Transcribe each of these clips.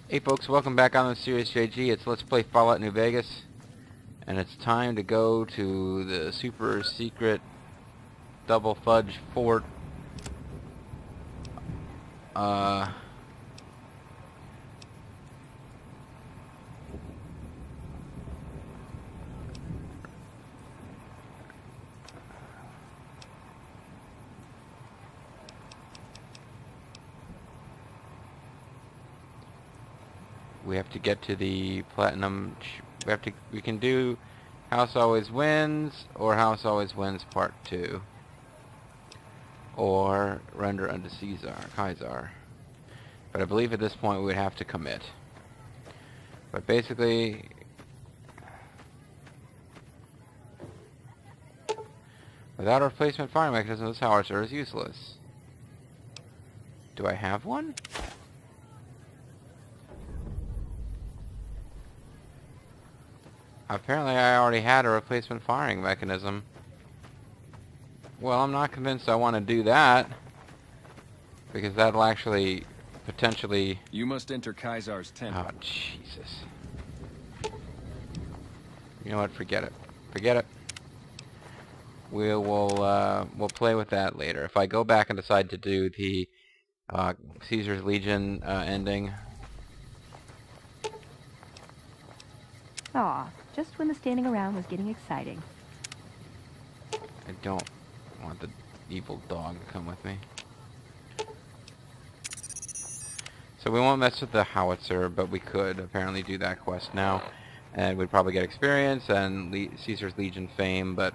Hey folks, welcome back on the Series JG. It's Let's Play Fallout New Vegas. And it's time to go to the super secret double fudge fort. We have to get to the platinum. We can do House Always Wins or House Always Wins Part 2. Or Render unto Kaiser. But I believe at this point we would have to commit. But basically, without a replacement firing mechanism, this howitzer is useless. Do I have one? Apparently I already had a replacement firing mechanism. Well, I'm not convinced I want to do that, because that'll actually potentially... You must enter Kaiser's tent. Oh, Jesus. You know what? Forget it. Forget it. We'll play with that later. If I go back and decide to do the Caesar's Legion ending... Aw, just when the standing around was getting exciting. I don't want the evil dog to come with me. So we won't mess with the howitzer, but we could apparently do that quest now. And we'd probably get experience and Caesar's Legion fame, but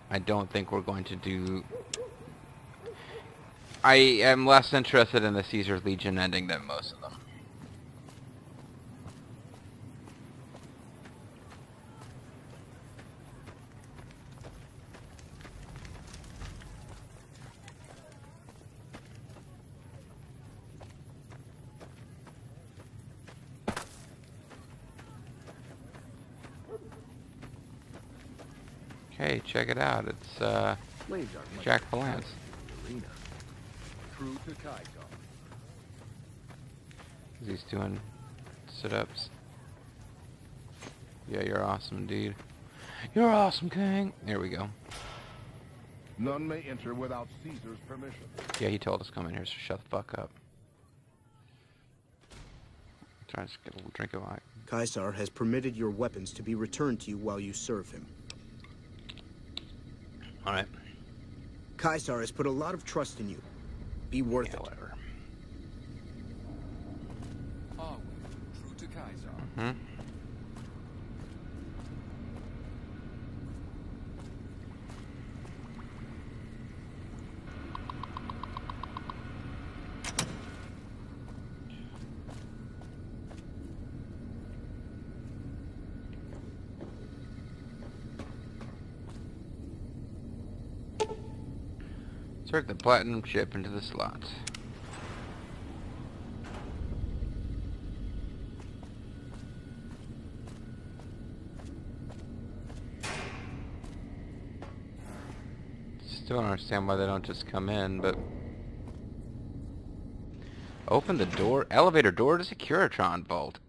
I don't think we're going to do... I am less interested in the Caesar's Legion ending than most of them. Hey, check it out. It's Jack Palance. True to Kaiser. He's doing sit-ups. Yeah, you're awesome, dude. You're awesome, King. There we go. None may enter without Caesar's permission. Yeah, he told us to come in here, so shut the fuck up. Try to get a little drink of wine. Kaiser has permitted your weapons to be returned to you while you serve him. Alright. Kaiser has put a lot of trust in you. Be worth it. Whatever. Are we true to Kaiser? Mm-hmm. Insert the platinum chip into the slot. Still don't understand why they don't just come in, but... Open the door, elevator door to Securitron vault.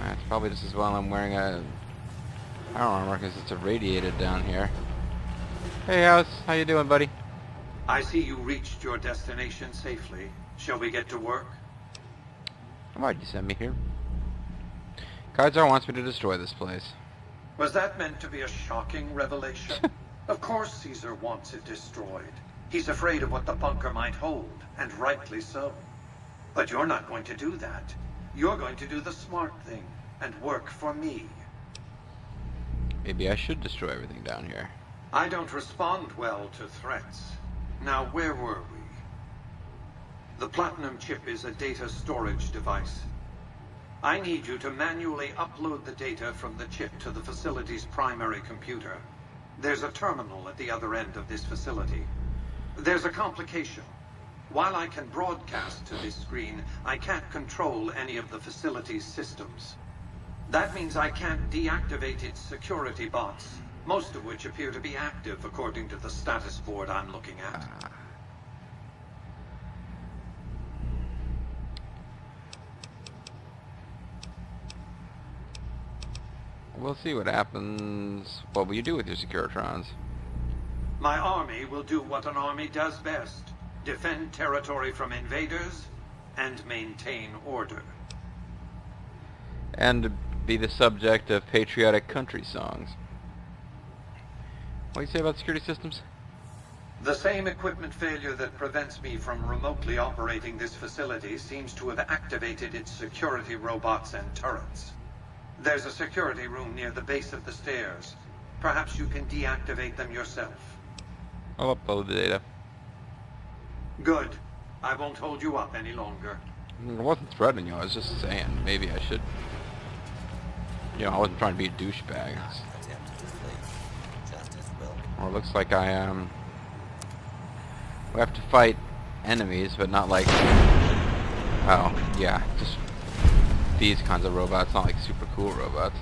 That's probably just as well I'm wearing a power armor because it's irradiated down here. Hey, how you doing, buddy? I see you reached your destination safely. Shall we get to work? Why'd you send me here? Kaiser wants me to destroy this place. Was that meant to be a shocking revelation? Of course Caesar wants it destroyed. He's afraid of what the bunker might hold, and rightly so. But you're not going to do that. You're going to do the smart thing and work for me. Maybe I should destroy everything down here. I don't respond well to threats. Now, where were we? The platinum chip is a data storage device. I need you to manually upload the data from the chip to the facility's primary computer. There's a terminal at the other end of this facility. There's a complication. While I can broadcast to this screen, I can't control any of the facility's systems. That means I can't deactivate its security bots, most of which appear to be active according to the status board I'm looking at. We'll see what happens. What will you do with your Securitrons? My army will do what an army does best: defend territory from invaders and maintain order. And be the subject of patriotic country songs. What do you say about security systems? The same equipment failure that prevents me from remotely operating this facility seems to have activated its security robots and turrets. There's a security room near the base of the stairs. Perhaps you can deactivate them yourself. I'll upload the data. Good. I won't hold you up any longer. I wasn't threatening you, I was just saying maybe I should. You know, I wasn't trying to be a douchebag. Or it looks like I am. We have to fight enemies, but not like. Oh, yeah, just these kinds of robots, not like super cool robots.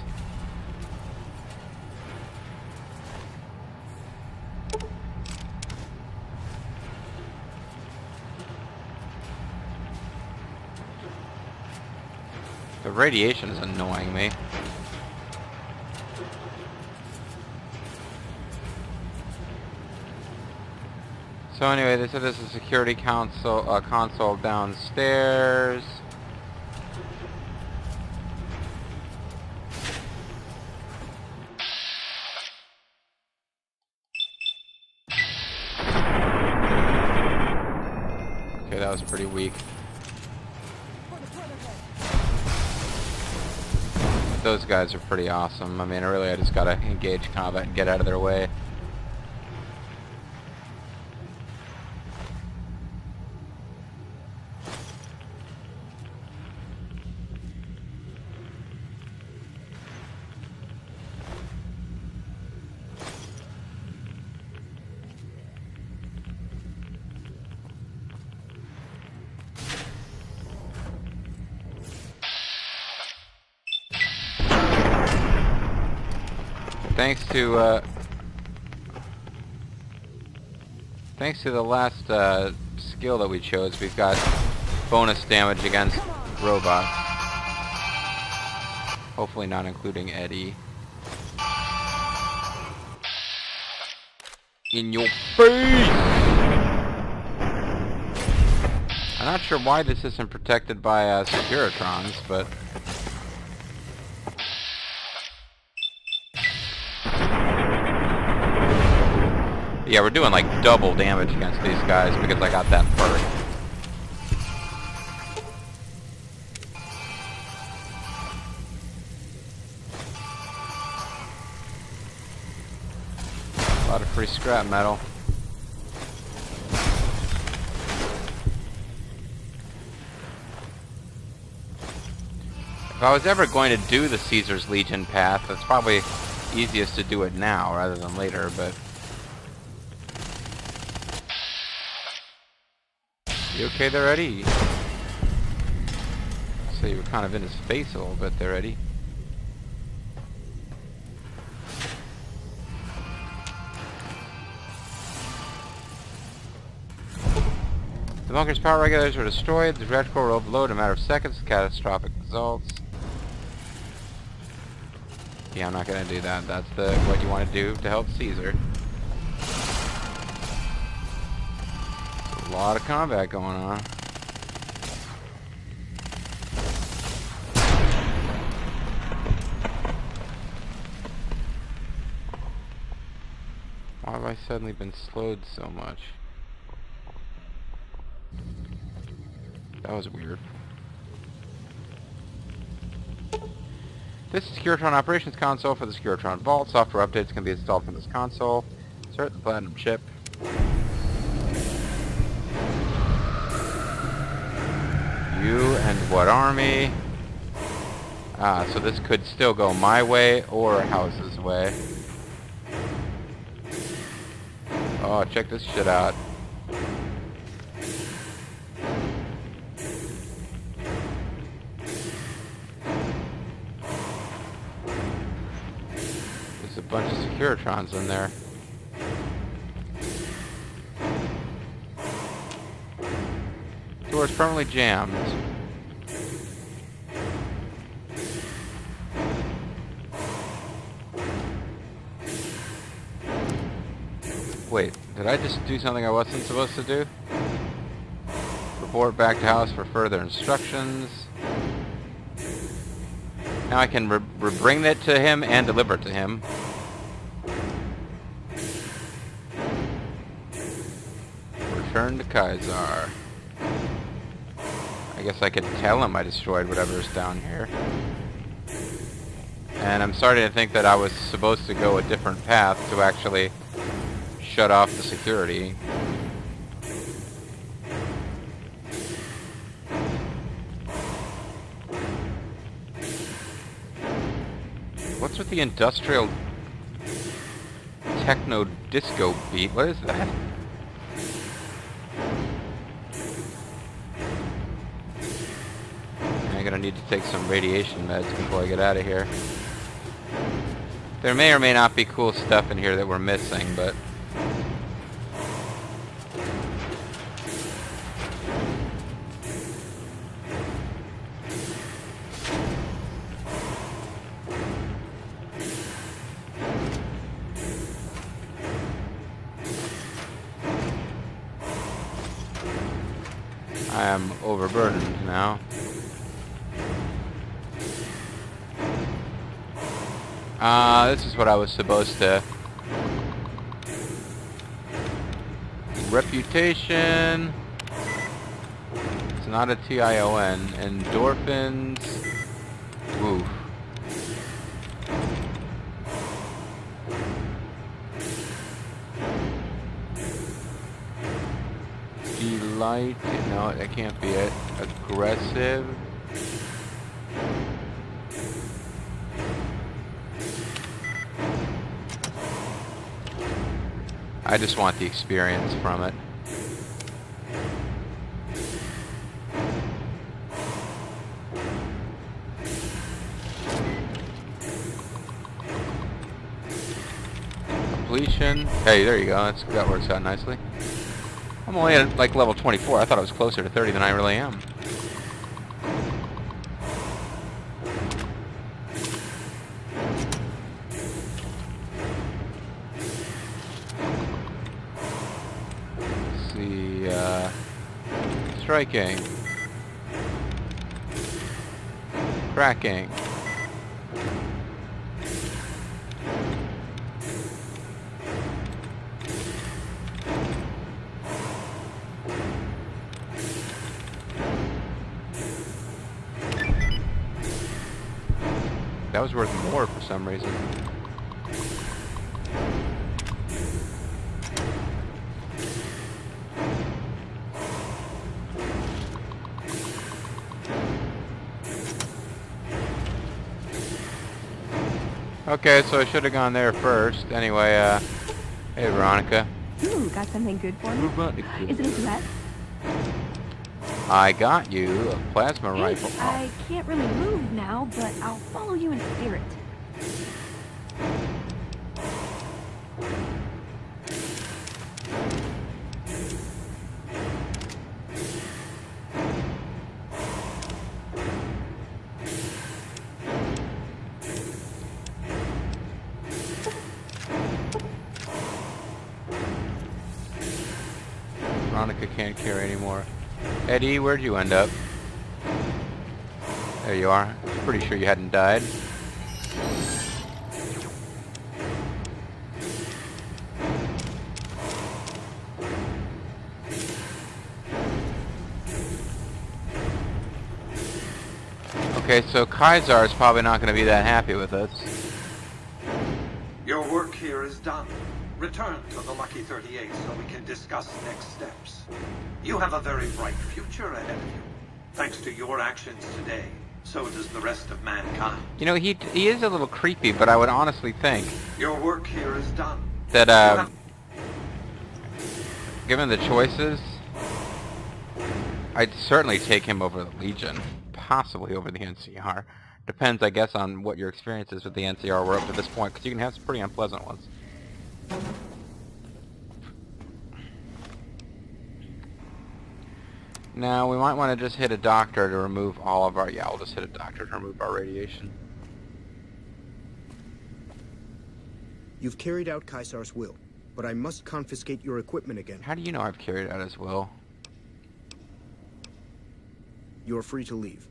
The radiation is annoying me. So anyway, they said there's a security console downstairs. Okay, that was pretty weak. Those guys are pretty awesome. I mean, really, I just gotta engage combat and get out of their way. Thanks to the last skill that we chose, we've got bonus damage against robots. Hopefully not including Eddie. In your face! I'm not sure why this isn't protected by Securitrons, but... yeah, we're doing like double damage against these guys because I got that perk. A lot of free scrap metal. If I was ever going to do the Caesar's Legion path, it's probably easiest to do it now rather than later, but... you okay there, Eddie? So you were kind of in his face a little bit there, Eddie. The bunker's power regulators were destroyed. The reactor core will overload in a matter of seconds. Catastrophic results. Yeah, I'm not gonna do that. That's what you want to do to help Caesar. A lot of combat going on. Why have I suddenly been slowed so much? That was weird. This is Securitron Operations Console for the Securitron Vault. Software updates can be installed from this console. Insert the Platinum chip. You and what army? Ah, so this could still go my way or House's way. Oh, check this shit out. There's a a bunch of Securitrons in there. Door's permanently jammed. Wait, did I just do something I wasn't supposed to do? Report back to house for further instructions. Now I can bring it to him and deliver it to him. Return to Kaisar. I guess I could tell him I destroyed whatever's down here. And I'm starting to think that I was supposed to go a different path to actually shut off the security. What's with the industrial techno disco beat? What is that? I'm gonna need to take some radiation meds before I get out of here. There may or may not be cool stuff in here that we're missing, but I am overburdened now. This is what I was supposed to... Reputation... It's not a TION. Endorphins... Woof. Delight... No, that can't be it. Aggressive... I just want the experience from it. Completion. Hey, there you go. That works out nicely. I'm only at like level 24. I thought I was closer to 30 than I really am. Striking. Cracking. That was worth more for some reason. Okay, so I should have gone there first. Anyway, hey Veronica. Ooh, got something good for me? Is it a threat? I got you a plasma Hey, rifle. I can't really move now, but I'll follow you in spirit. Veronica can't carry anymore. Eddie, where'd you end up? There you are. I was pretty sure you hadn't died. Okay, so Kaisar is probably not going to be that happy with us. Your work here is done. Return to the Lucky 38 so we can discuss next steps. You have a very bright future ahead of you. Thanks to your actions today, so does the rest of mankind. You know, he is a little creepy, but I would honestly think Your work here is done. that, given the choices, I'd certainly take him over the Legion, possibly over the NCR. Depends, I guess, on what your experiences with the NCR were up to this point, because you can have some pretty unpleasant ones. Now, we might want to just hit a doctor to remove all of our... Yeah, we'll just hit a doctor to remove our radiation. You've carried out Caesar's will, but I must confiscate your equipment again. How do you know I've carried out his will? You're free to leave.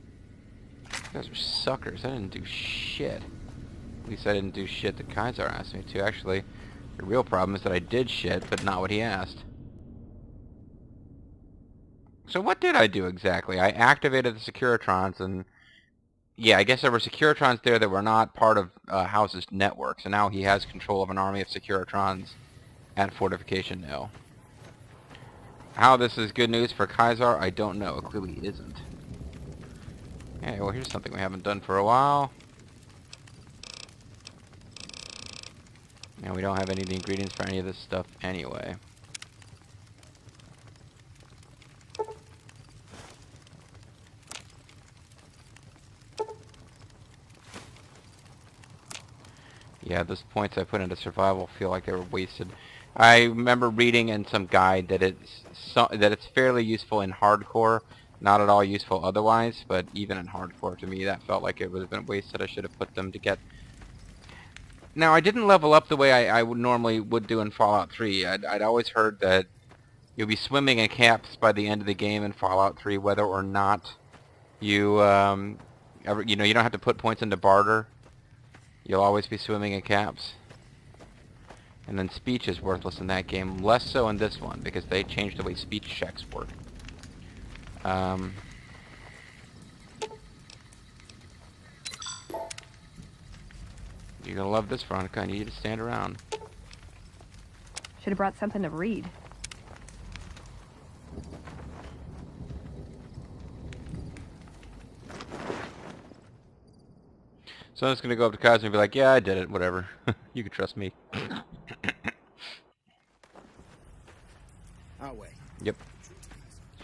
You guys are suckers. I didn't do shit. At least I didn't do shit that Kaiser asked me to. Actually, the real problem is that I did shit, but not what he asked. So what did I do exactly? I activated the Securitrons, and... yeah, I guess there were Securitrons there that were not part of House's network, so now he has control of an army of Securitrons and fortification now. How this is good news for Kaiser, I don't know. It clearly isn't. Okay, well here's something we haven't done for a while. And we don't have any of the ingredients for any of this stuff anyway. Yeah, those points I put into survival feel like they were wasted. I remember reading in some guide that it's fairly useful in hardcore, not at all useful otherwise, but even in hardcore to me that felt like it would have been wasted. I should have put them to get... Now, I didn't level up the way I would normally would do in Fallout 3. I'd always heard that you'll be swimming in camps by the end of the game in Fallout 3, whether or not you, you don't have to put points into barter. You'll always be swimming in caps. And then speech is worthless in that game. Less so in this one, because they changed the way speech checks work. You're gonna love this, Veronica. I need you to stand around. Should have brought something to read. So I'm just gonna go up to Kaiser and be like, yeah, I did it, whatever. You can trust me. Our way. Yep.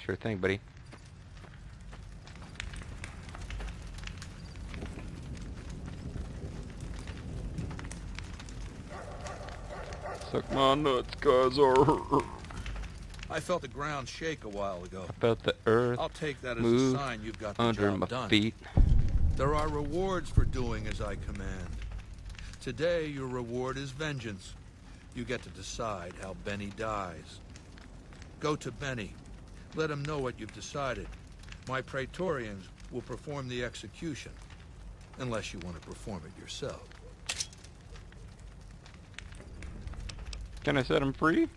Sure thing, buddy. Suck my nuts, Kaiser. I felt the ground shake a while ago. I felt the earth I'll take that as a move sign you've got the under job my done. feet. There are rewards for doing as I command. Today, your reward is vengeance. You get to decide how Benny dies. Go to Benny. Let him know what you've decided. My Praetorians will perform the execution, unless you want to perform it yourself. Can I set him free?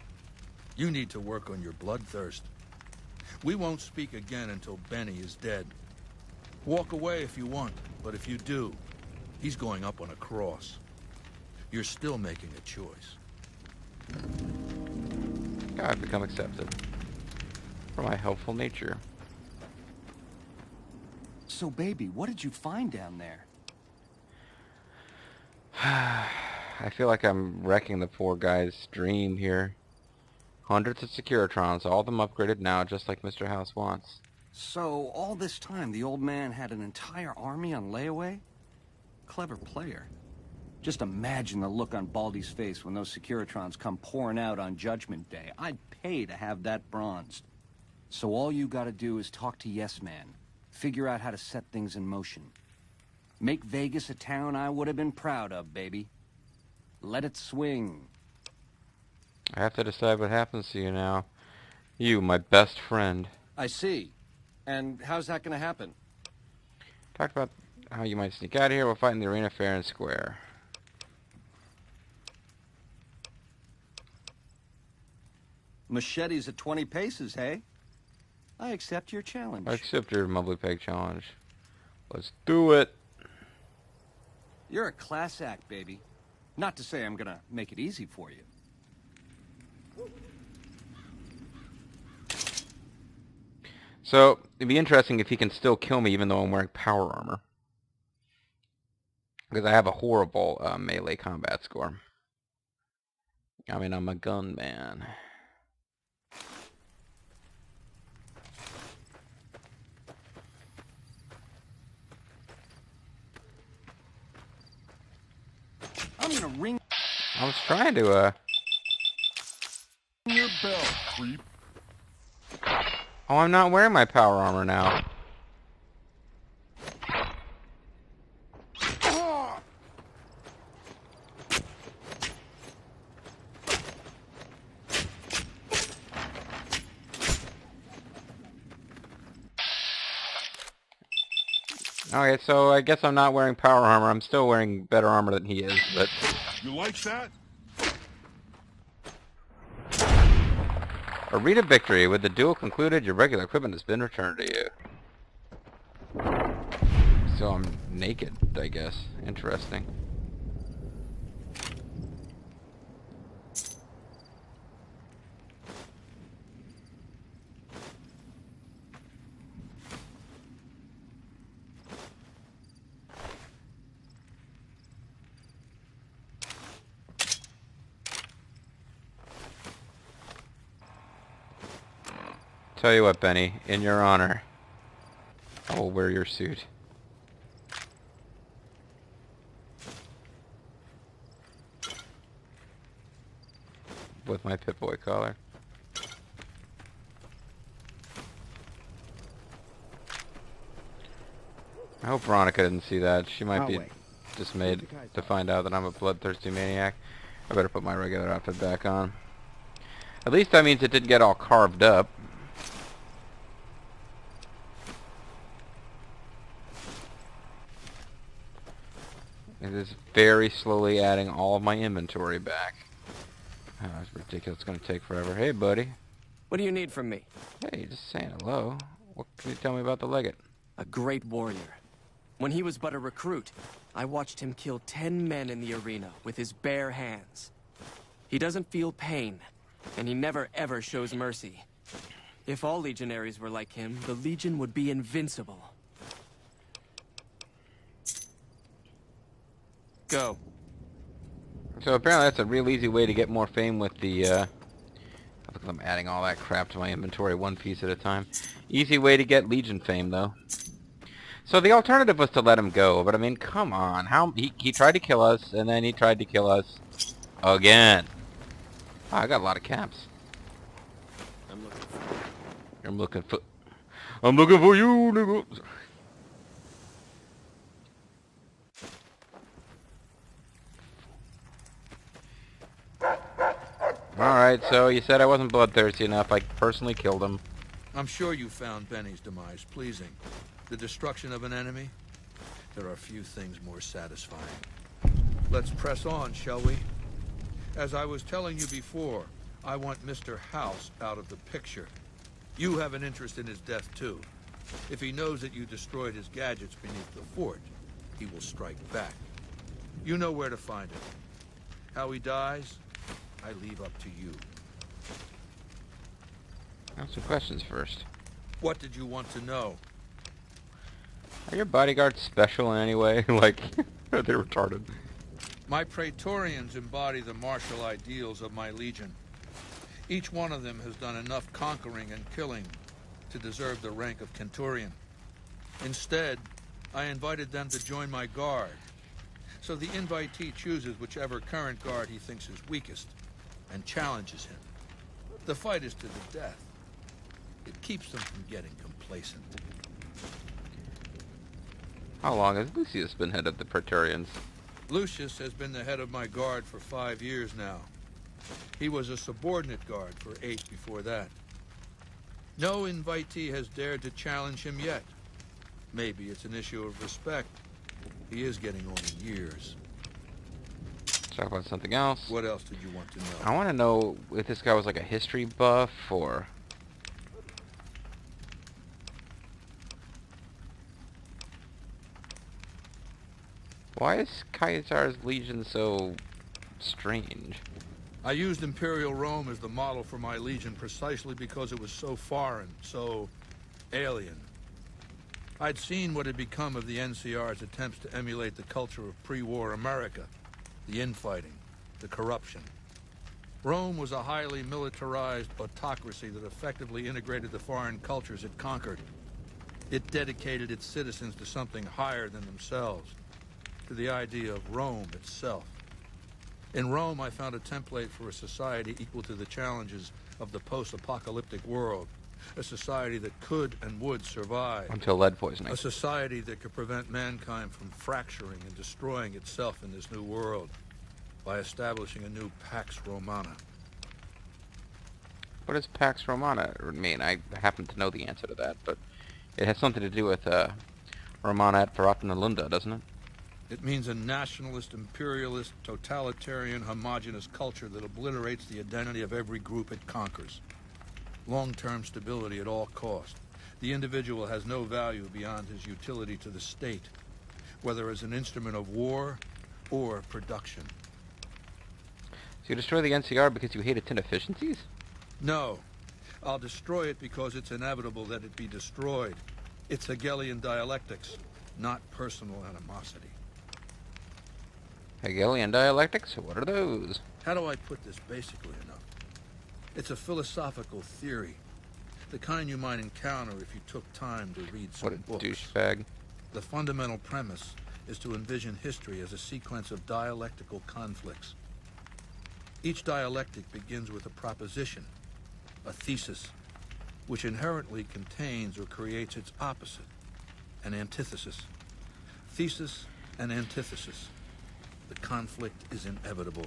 You need to work on your bloodthirst. We won't speak again until Benny is dead. Walk away if you want, but if you do, he's going up on a cross. You're still making a choice. I've become accepted for my helpful nature. So, baby, what did you find down there? I feel like I'm wrecking the poor guy's dream here. Hundreds of Securitrons, all of them upgraded now, just like Mr. House wants. So, all this time, the old man had an entire army on layaway? Clever player. Just imagine the look on Baldy's face when those Securitrons come pouring out on Judgment Day. I'd pay to have that bronzed. So all you gotta do is talk to Yes Man. Figure out how to set things in motion. Make Vegas a town I would have been proud of, baby. Let it swing. I have to decide what happens to you now. You, my best friend. I see. And how's that gonna happen? Talked about how you might sneak out of here. We'll fight in the arena fair and square. Machetes at 20 paces, hey? I accept your challenge. I accept your mumbly peg challenge. Let's do it. You're a class act, baby. Not to say I'm gonna make it easy for you. So, it'd be interesting if he can still kill me even though I'm wearing power armor. Because I have a horrible melee combat score. I mean, I'm a gunman. I'm gonna ring I was trying to, Your bell, creep. Oh, I'm not wearing my power armor now. Alright, so I guess I'm not wearing power armor. I'm still wearing better armor than he is, but... You like that? A read of victory. With the duel concluded, your regular equipment has been returned to you. So I'm naked, I guess. Interesting. Tell you what, Benny, in your honor, I will wear your suit. With my Pip-Boy collar. I hope Veronica didn't see that. She might be dismayed to find out that I'm a bloodthirsty maniac. I better put my regular outfit back on. At least that means it didn't get all carved up. It is very slowly adding all of my inventory back. Oh, that's ridiculous. It's going to take forever. Hey, buddy. What do you need from me? Hey, just saying hello. What can you tell me about the Legate? A great warrior. When he was but a recruit, I watched him kill 10 men in the arena with his bare hands. He doesn't feel pain, and he never ever shows mercy. If all legionaries were like him, the Legion would be invincible. Go. So apparently that's a real easy way to get more fame with the, look, I'm adding all that crap to my inventory one piece at a time. Easy way to get Legion fame, though. So the alternative was to let him go, but I mean, come on. He tried to kill us, and then he tried to kill us again. Oh, I got a lot of caps. I'm looking for you, nigga. Alright, so you said I wasn't bloodthirsty enough. I personally killed him. I'm sure you found Benny's demise pleasing. The destruction of an enemy? There are few things more satisfying. Let's press on, shall we? As I was telling you before, I want Mr. House out of the picture. You have an interest in his death, too. If he knows that you destroyed his gadgets beneath the fort, he will strike back. You know where to find him. How he dies, I leave up to you. Ask some questions first. What did you want to know? Are your bodyguards special in any way? Like, are they retarded? My Praetorians embody the martial ideals of my legion. Each one of them has done enough conquering and killing to deserve the rank of Centurion. Instead, I invited them to join my guard. So the invitee chooses whichever current guard he thinks is weakest and challenges him. The fight is to the death. It keeps them from getting complacent. How long has Lucius been head of the Praetorians? Lucius has been the head of my guard for 5 years now. He was a subordinate guard for 8 before that. No invitee has dared to challenge him yet. Maybe it's an issue of respect. He is getting on in years. Talk about something else. What else did you want to know? I want to know if this guy was like a history buff or... Why is Caesar's legion so strange? I used Imperial Rome as the model for my legion precisely because it was so foreign, so alien. I'd seen what had become of the NCR's attempts to emulate the culture of pre-war America. The infighting, the corruption. Rome was a highly militarized autocracy that effectively integrated the foreign cultures it conquered. It dedicated its citizens to something higher than themselves, to the idea of Rome itself. In Rome, I found a template for a society equal to the challenges of the post-apocalyptic world. A society that could and would survive. Until lead poisoning. A society that could prevent mankind from fracturing and destroying itself in this new world by establishing a new Pax Romana. What does Pax Romana mean? I happen to know the answer to that, but it has something to do with Romana et Paratina Lunda, doesn't it? It means a nationalist, imperialist, totalitarian, homogenous culture that obliterates the identity of every group it conquers. Long-term stability at all cost. The individual has no value beyond his utility to the state, whether as an instrument of war or production. So you destroy the NCR because you hate its inefficiencies? No. I'll destroy it because it's inevitable that it be destroyed. It's Hegelian dialectics, not personal animosity. Hegelian dialectics? What are those? How do I put this basically enough? It's a philosophical theory, the kind you might encounter if you took time to read some books. What a douchebag. The fundamental premise is to envision history as a sequence of dialectical conflicts. Each dialectic begins with a proposition, a thesis, which inherently contains or creates its opposite, an antithesis. Thesis and antithesis. The conflict is inevitable,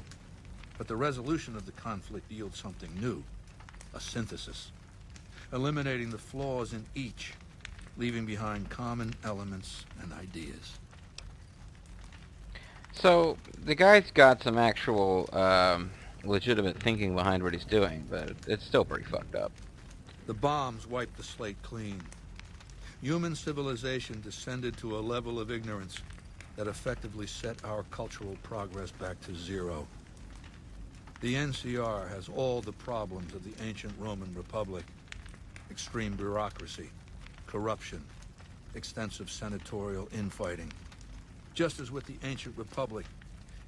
but the resolution of the conflict yields something new, a synthesis, eliminating the flaws in each, leaving behind common elements and ideas. So, the guy's got some actual, legitimate thinking behind what he's doing, but it's still pretty fucked up. The bombs wiped the slate clean. Human civilization descended to a level of ignorance that effectively set our cultural progress back to zero. The NCR has all the problems of the ancient Roman Republic. Extreme bureaucracy, corruption, extensive senatorial infighting. Just as with the ancient Republic,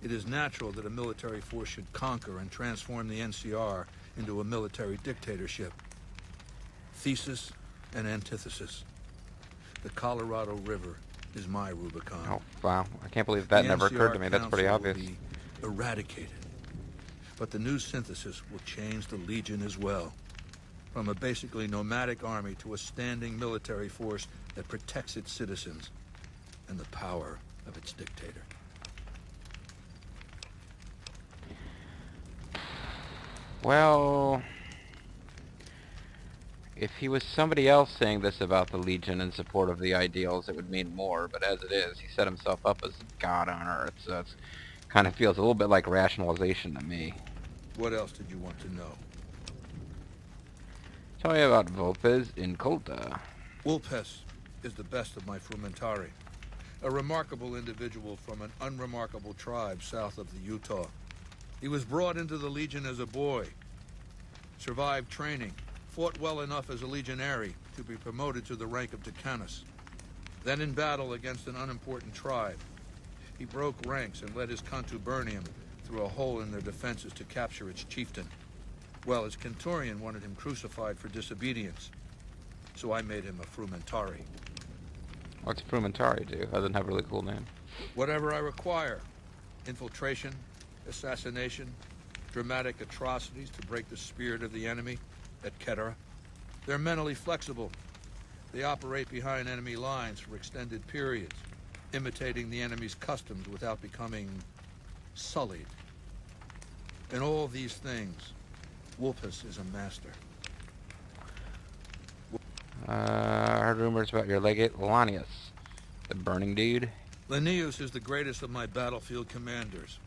it is natural that a military force should conquer and transform the NCR into a military dictatorship. Thesis and antithesis. The Colorado River is my Rubicon. Oh, wow. I can't believe that never occurred to me. That's pretty obvious. Will be eradicated. But the new synthesis will change the Legion as well. From a basically nomadic army to a standing military force that protects its citizens and the power of its dictator. Well, if he was somebody else saying this about the Legion in support of the ideals, it would mean more, but as it is, he set himself up as God on Earth, so it kind of feels a little bit like rationalization to me. What else did you want to know? Tell me about Vulpes Inculta. Vulpes is the best of my frumentari. A remarkable individual from an unremarkable tribe south of the Utah. He was brought into the Legion as a boy, survived training, fought well enough as a legionary to be promoted to the rank of Decanus. Then in battle against an unimportant tribe, he broke ranks and led his contubernarium through a hole in their defenses to capture its chieftain. Well, his Centurion wanted him crucified for disobedience, so I made him a frumentari. What's Frumentari do? Doesn't have a really cool name. Whatever I require. Infiltration, assassination, dramatic atrocities to break the spirit of the enemy, etc. They're mentally flexible. They operate behind enemy lines for extended periods, imitating the enemy's customs without becoming sullied. In all these things, Vulpes is a master. I heard rumors about your legate, Lanius, the burning dude. Linnaeus is the greatest of my battlefield commanders.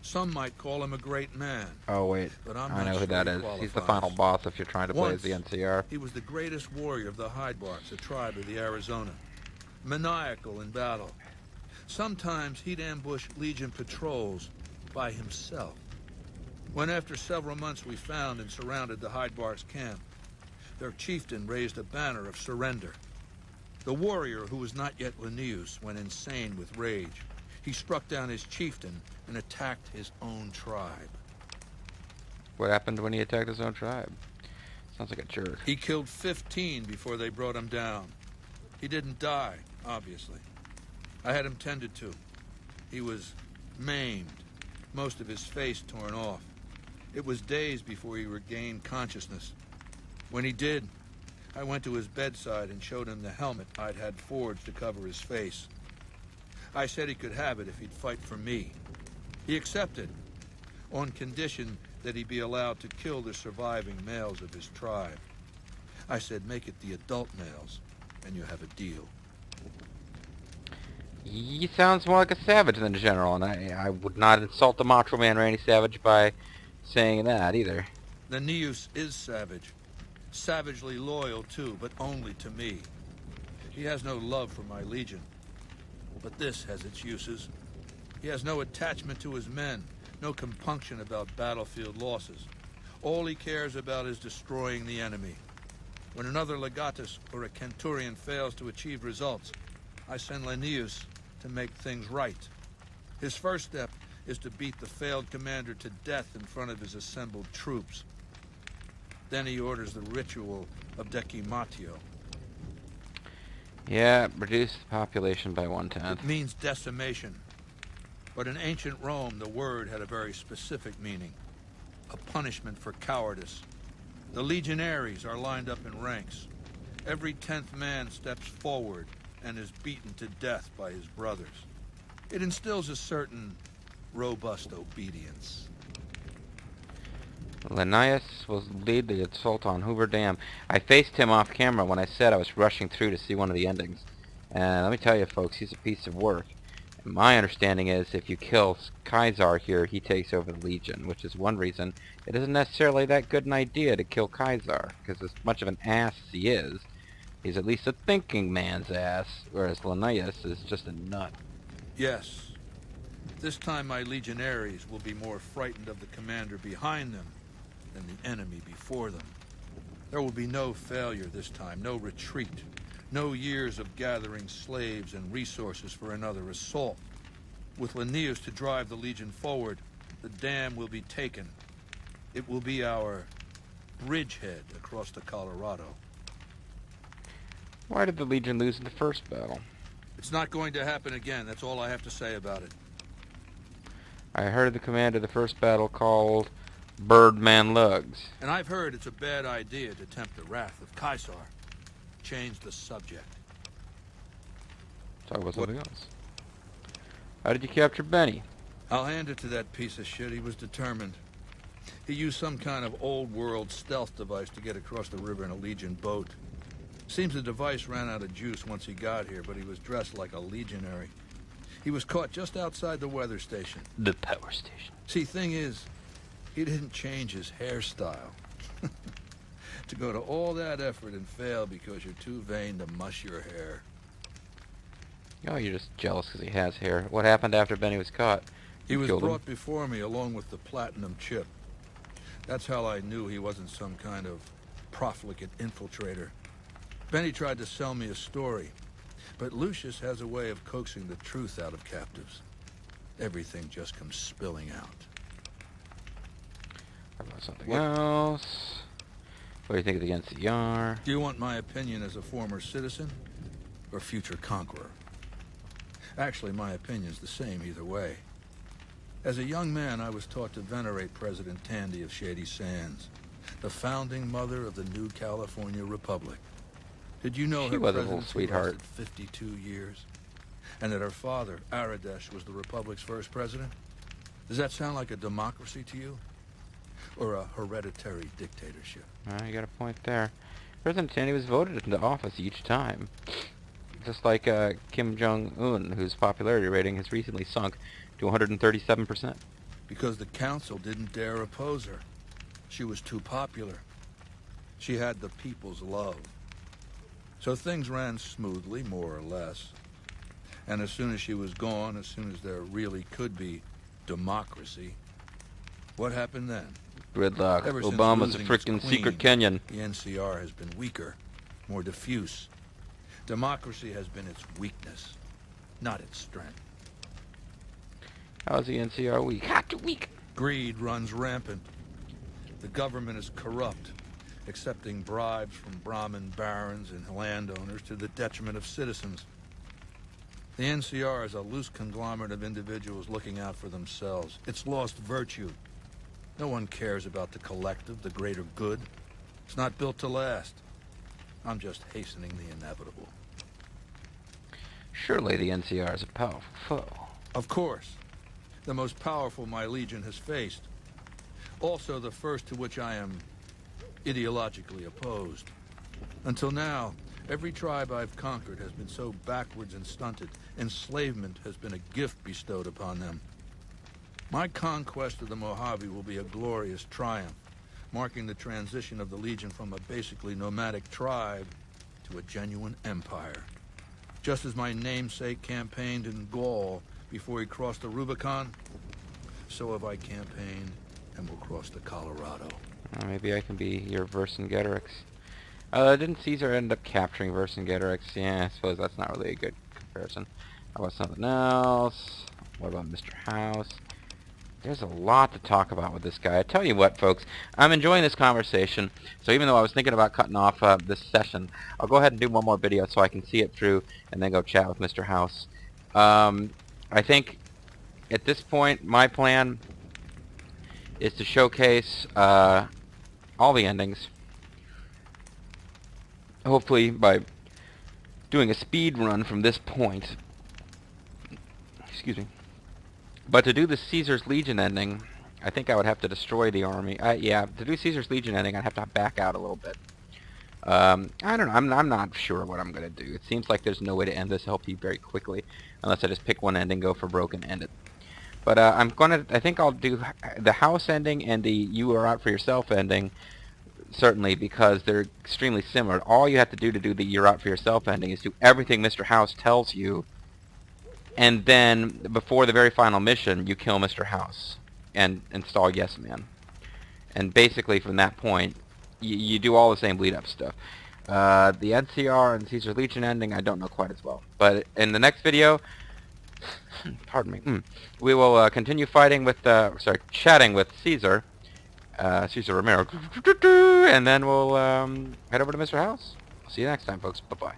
Some might call him a great man. Oh, wait. But I'm I not know sure who that he is. He's the qualifies. final boss if you're trying to play as Once, the NCR. he was the greatest warrior of the Hydebarks, a tribe of the Arizona. Maniacal in battle. Sometimes he'd ambush Legion patrols by himself. When after several months we found and surrounded the Hydebarks camp, their chieftain raised a banner of surrender. The warrior, who was not yet Linnaeus, went insane with rage. He struck down his chieftain and attacked his own tribe. What happened when he attacked his own tribe? Sounds like a jerk. He killed 15 before they brought him down. He didn't die, obviously. I had him tended to. He was maimed, most of his face torn off. It was days before he regained consciousness. When he did, I went to his bedside and showed him the helmet I'd had forged to cover his face. I said he could have it if he'd fight for me. He accepted, on condition that he be allowed to kill the surviving males of his tribe. I said, make it the adult males, and you have a deal. He sounds more like a savage than a general, and I would not insult the Macho Man Randy Savage by saying that either. Linnaeus is savage. Savagely loyal, too, but only to me. He has no love for my legion. But this has its uses. He has no attachment to his men, no compunction about battlefield losses. All he cares about is destroying the enemy. When another legatus or a centurion fails to achieve results, I send Linnaeus to make things right. His first step is to beat the failed commander to death in front of his assembled troops. Then he orders the ritual of decimatio. Yeah, reduce the population by 1/10. It means decimation. But in ancient Rome, the word had a very specific meaning. A punishment for cowardice. The legionaries are lined up in ranks. Every 10th man steps forward and is beaten to death by his brothers. It instills a certain robust obedience. Linnaeus will lead the assault on Hoover Dam. I faced him off camera when I said I was rushing through to see one of the endings. And let me tell you folks, he's a piece of work. And my understanding is if you kill Caesar here, he takes over the Legion, which is one reason it isn't necessarily that good an idea to kill Caesar, because as much of an ass as he is, he's at least a thinking man's ass, whereas Linnaeus is just a nut. Yes. This time my legionaries will be more frightened of the commander behind them than the enemy before them. There will be no failure this time, no retreat, no years of gathering slaves and resources for another assault. With Linnaeus to drive the Legion forward, the dam will be taken. It will be our bridgehead across the Colorado. Why did the Legion lose in the first battle? It's not going to happen again, that's all I have to say about it. I heard the command of the first battle called Birdman Lugs. And I've heard it's a bad idea to tempt the wrath of Caesar. Change the subject. Talk about something else. How did you capture Benny? I'll hand it to that piece of shit. He was determined. He used some kind of old-world stealth device to get across the river in a Legion boat. Seems the device ran out of juice once he got here, but he was dressed like a legionary. He was caught just outside the weather station. The power station. See, thing is, he didn't change his hairstyle. To go to all that effort and fail because you're too vain to muss your hair. Oh, you're just jealous because he has hair. What happened after Benny was caught? He was killed him? brought before me along with the platinum chip. That's how I knew he wasn't some kind of profligate infiltrator. Benny tried to sell me a story, but Lucius has a way of coaxing the truth out of captives. Everything just comes spilling out. How about something else? What do you think of the NCR? Do you want my opinion as a former citizen or future conqueror? Actually, my opinion's the same either way. As a young man, I was taught to venerate President Tandy of Shady Sands, the founding mother of the new California Republic. Did you know She her was a little presidency sweetheart. lasted 52 years? And that her father, Aradesh, was the Republic's first president? Does that sound like a democracy to you? Or a hereditary dictatorship? You got a point there. President Tandy was voted into office each time. Just like Kim Jong-un, whose popularity rating has recently sunk to 137%. Because the council didn't dare oppose her. She was too popular. She had the people's love. So things ran smoothly, more or less. And as soon as she was gone, as soon as there really could be democracy, what happened then? Gridlock. Ever since Obama's a losing its frickin' queen, secret Kenyan. The NCR has been weaker, more diffuse. Democracy has been its weakness, not its strength. How's the NCR weak? Hot weak. Greed runs rampant. The government is corrupt, accepting bribes from Brahmin barons and landowners to the detriment of citizens. The NCR is a loose conglomerate of individuals looking out for themselves. It's lost virtue. No one cares about the collective, the greater good. It's not built to last. I'm just hastening the inevitable. Surely the NCR is a powerful foe. Of course. The most powerful my legion has faced. Also the first to which I am ideologically opposed. Until now, every tribe I've conquered has been so backwards and stunted. Enslavement has been a gift bestowed upon them. My conquest of the Mojave will be a glorious triumph, marking the transition of the Legion from a basically nomadic tribe to a genuine empire. Just as my namesake campaigned in Gaul before he crossed the Rubicon, so have I campaigned and will cross the Colorado. Maybe I can be your Vercingetorix. Didn't Caesar end up capturing Vercingetorix? Yeah, I suppose that's not really a good comparison. How about something else? What about Mr. House? There's a lot to talk about with this guy. I tell you what, folks, I'm enjoying this conversation. So even though I was thinking about cutting off this session, I'll go ahead and do one more video so I can see it through and then go chat with Mr. House. I think at this point, my plan is to showcase all the endings. Hopefully by doing a speed run from this point. Excuse me. But to do the Caesar's Legion ending, I think I would have to destroy the army. Yeah, to do Caesar's Legion ending, I'd have to back out a little bit. I don't know. I'm not sure what I'm going to do. It seems like there's no way to end this LP very quickly, unless I just pick one ending, go for broke, and end it. But I think I'll do the house ending and the you are out for yourself ending, certainly, because they're extremely similar. All you have to do the you're out for yourself ending is do everything Mr. House tells you, and then before the very final mission, you kill Mr. House and install Yes Man. And basically from that point, you do all the same lead-up stuff. The NCR and Caesar Legion ending, I don't know quite as well. But in the next video, pardon me, we will continue fighting with, chatting with Caesar, Caesar Romero, and then we'll head over to Mr. House. See you next time, folks. Bye-bye.